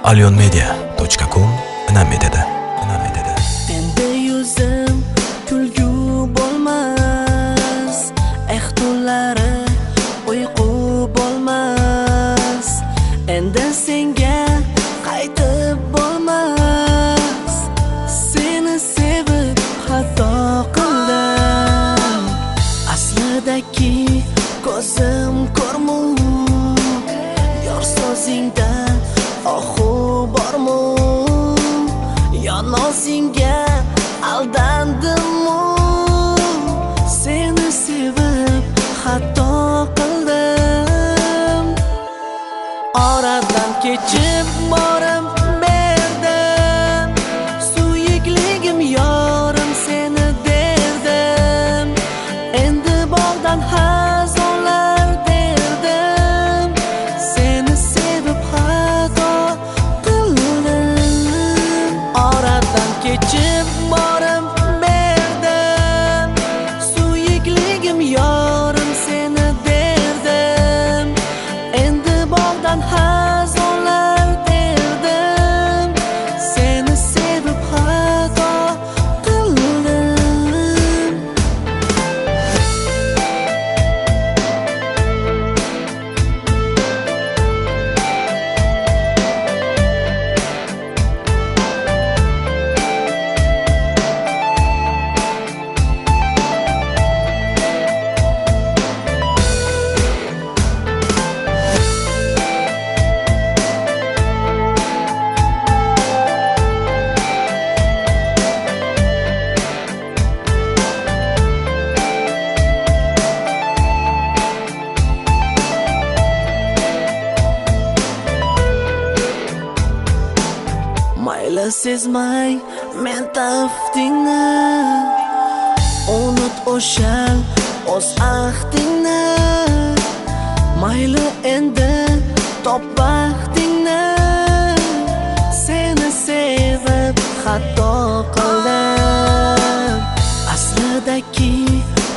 alyonmedia.com Inamedada. Endi yuzim kulgu bo'lmas, ehtunlari uyqu bo'lmas. Endi senga qaytib bo'lmas, seni sevib xato qildim. Aslidagi ko'zim ko'rmur, yor so'zingda ohu bormu, yonozingga aldandimu. Seni sevib xato qildim. Oradan kechib borim berdim, suyukligim yorim seni derdim. Endi bog'dan hazonlar derdim, seni sevib xato qildim. Oradan kechib borim berdim, suyukligim yorim seni derdim. Endi bog'dan hazonlar derdim, seni sevib xato qildim. Mayli sezmay men taftingni, unut o'sha o'z ahdingni. Mayli endi top baxtingni, seni sevib xato qildim. Aslidagi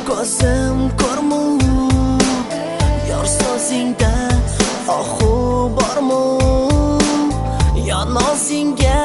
ko'zim ko'rmur, yor so'zingda ohu bormu, yonozingga